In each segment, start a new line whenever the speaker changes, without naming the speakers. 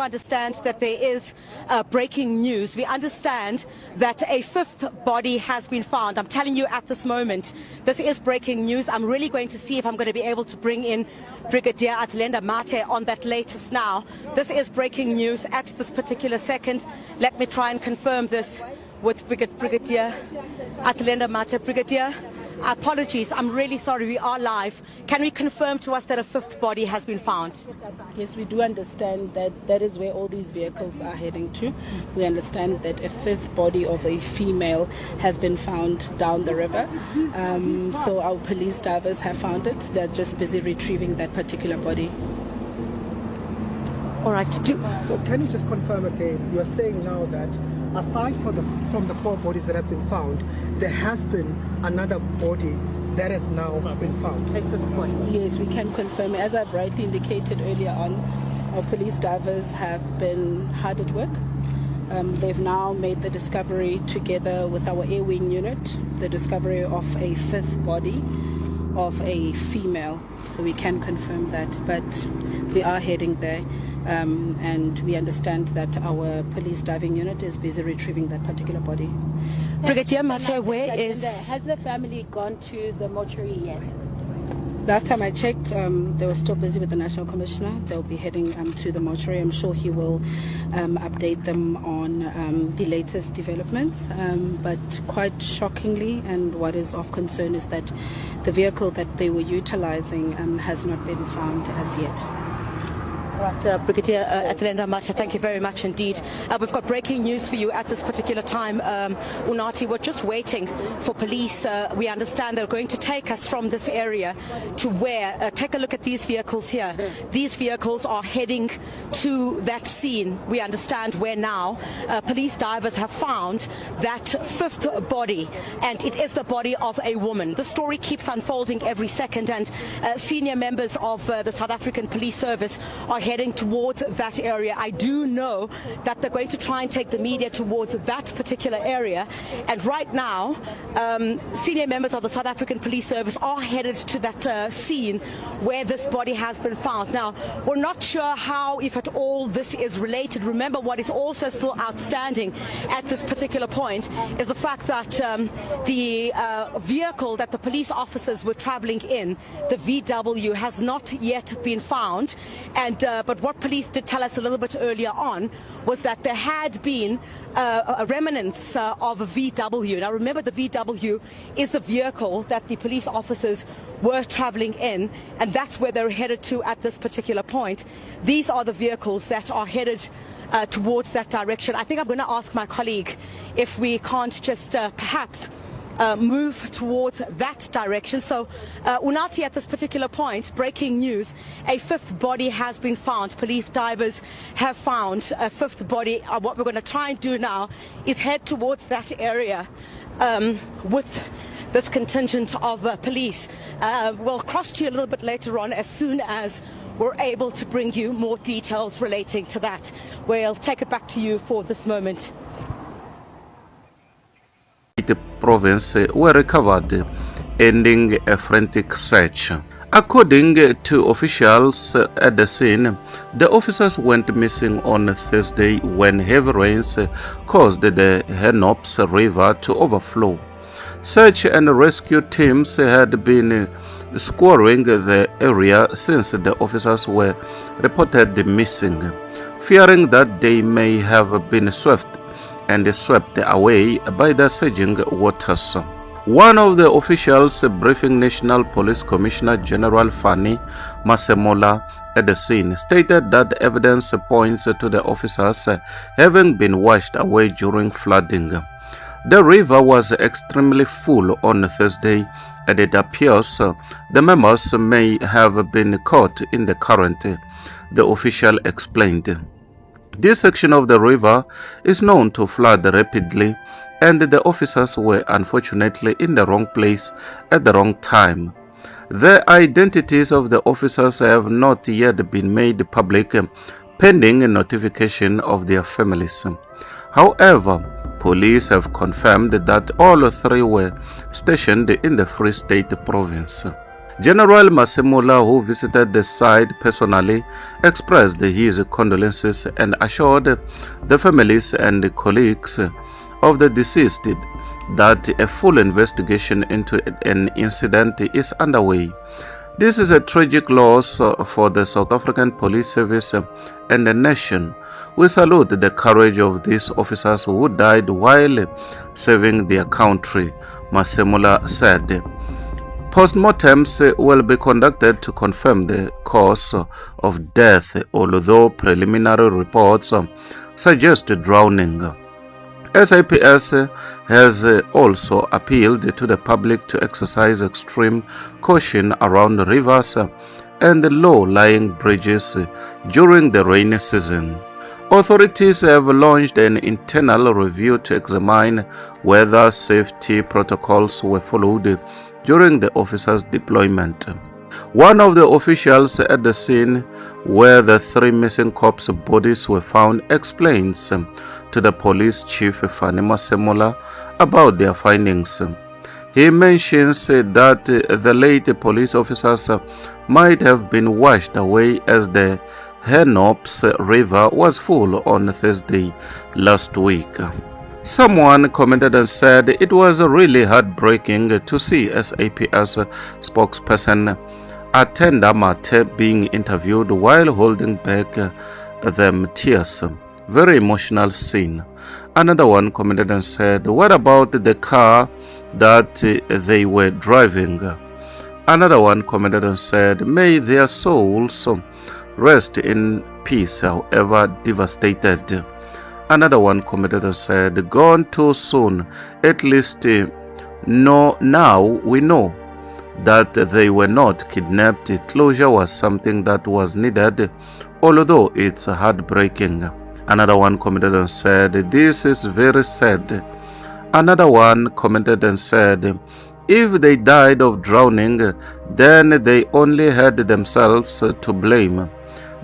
understand that there is breaking news. We understand that a fifth body has been found. I'm telling you at this moment, this is breaking news. I'm really going to see if I'm going to be able to bring in Brigadier Athlenda Mate on that latest now. This is breaking news at this particular second. Let me try and confirm this with Brigadier Athlenda Mate. Brigadier, apologies, I'm really sorry, we are live. Can we confirm to us that a fifth body has been found?
Yes, we do understand that that is where all these vehicles are heading to. We understand that a fifth body of a female has been found down the river. So our police divers have found it. They're just busy retrieving that particular body.
All right.
So can you just confirm again, you are saying now that aside from the four bodies that have been found, there has been another body that has now been found?
Yes, we can confirm. As I've rightly indicated earlier on, our police divers have been hard at work. They've now made the discovery together with our air wing unit, the discovery of a fifth body of a female. So we can confirm that, but we are heading there. And we understand that our police diving unit is busy retrieving that particular body.
Brigadier Mate, where is...
Has the family gone to the mortuary yet?
Last time I checked, they were still busy with the National Commissioner. They'll be heading to the mortuary. I'm sure he will update them on the latest developments. But quite shockingly, and what is of concern, is that the vehicle that they were utilizing has not been found as yet.
Right, Brigadier Athlenda Mate, thank you very much indeed. We've got breaking news for you at this particular time. Unati, we're just waiting for police. We understand they're going to take us from this area to where, take a look at these vehicles here. These vehicles are heading to that scene. We understand where now. Police divers have found that fifth body, and it is the body of a woman. The story keeps unfolding every second, and senior members of the South African Police Service are heading towards that area. I do know that they're going to try and take the media towards that particular area, and right now senior members of the South African Police Service are headed to that scene where this body has been found. Now, we're not sure how, if at all, this is related. Remember, what is also still outstanding at this particular point is the fact that the vehicle that the police officers were traveling in, the VW, has not yet been found. And but what police did tell us a little bit earlier on was that there had been a remnants of a VW. Now remember, the VW is the vehicle that the police officers were traveling in, and that's where they're headed to at this particular point. These are the vehicles that are headed towards that direction. I think I'm going to ask my colleague if we can't just perhaps move towards that direction. So Unati, at this particular point, breaking news, a fifth body has been found. Police divers have found a fifth body. What we're going to try and do now is head towards that area with this contingent of police. We'll cross to you a little bit later on as soon as we're able to bring you more details relating to that. We'll take it back to you for this moment.
The province were recovered, ending a frantic search. According to officials at the scene, the officers went missing on Thursday when heavy rains caused the Henops River to overflow. Search and rescue teams had been scouring the area since the officers were reported missing, fearing that they may have been swept away by the surging waters. One of the officials briefing National Police Commissioner General Fanny Masemola at the scene stated that evidence points to the officers having been washed away during flooding. The river was extremely full on Thursday, and it appears the members may have been caught in the current, the official explained. This section of the river is known to flood rapidly, and the officers were unfortunately in the wrong place at the wrong time. The identities of the officers have not yet been made public, pending notification of their families. However, police have confirmed that all three were stationed in the Free State province. General Masemola, who visited the site personally, expressed his condolences and assured the families and colleagues of the deceased that a full investigation into an incident is underway. This is a tragic loss for the South African Police Service and the nation. We salute the courage of these officers who died while serving their country, Masemola said. Postmortems will be conducted to confirm the cause of death, although preliminary reports suggest drowning. SAPS has also appealed to the public to exercise extreme caution around rivers and low-lying bridges during the rainy season. Authorities have launched an internal review to examine whether safety protocols were followed during the officers' deployment. One of the officials at the scene where the 3 missing corpse bodies were found explains to the police chief Fani Masemola about their findings. He mentions that the late police officers might have been washed away as the Henops River was full on Thursday last week. Someone commented and said it was really heartbreaking to see SAPS spokesperson Atenda Mate being interviewed while holding back them tears. Very emotional scene. Another one commented and said, what about the car that they were driving? Another one commented and said, may their souls rest in peace, however devastated. Another one commented and said, gone too soon. At least now we know that they were not kidnapped. Closure was something that was needed, although it's heartbreaking. Another one commented and said, this is very sad. Another one commented and said, if they died of drowning, then they only had themselves to blame.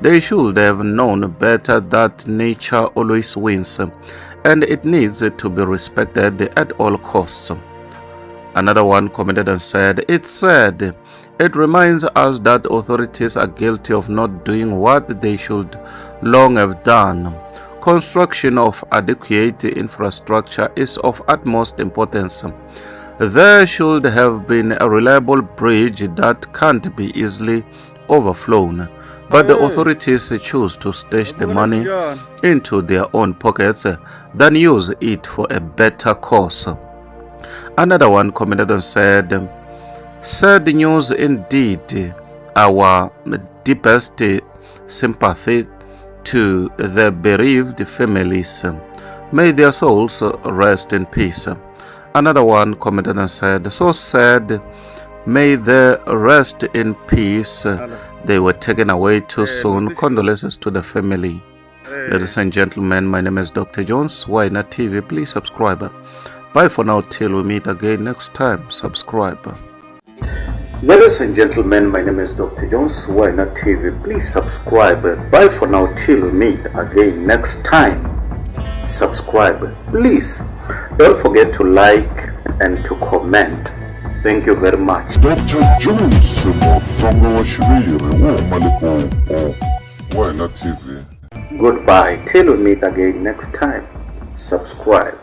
They should have known better that nature always wins, and it needs to be respected at all costs. Another one commented and said, it's sad. It reminds us that authorities are guilty of not doing what they should long have done. Construction of adequate infrastructure is of utmost importance. There should have been a reliable bridge that can't be easily overflown, but the authorities choose to stash the money into their own pockets than use it for a better cause. Another one commented and said, sad news indeed. Our deepest sympathy to the bereaved families. May their souls rest in peace. Another one commented and said, so sad. May they rest in peace. They were taken away too soon. Condolences to the family. Ladies and gentlemen, my name is Dr. Jones. Why Not TV? Please subscribe. Bye for now till we meet again next time. Subscribe. Ladies and gentlemen, my name is Dr. Jones. Why Not TV? Please subscribe. Bye for now till we meet again next time. Subscribe. Please don't forget to like and to comment. Thank you very much.
Dr. Jones, Why Not TV?
Goodbye till we meet again next time. Subscribe.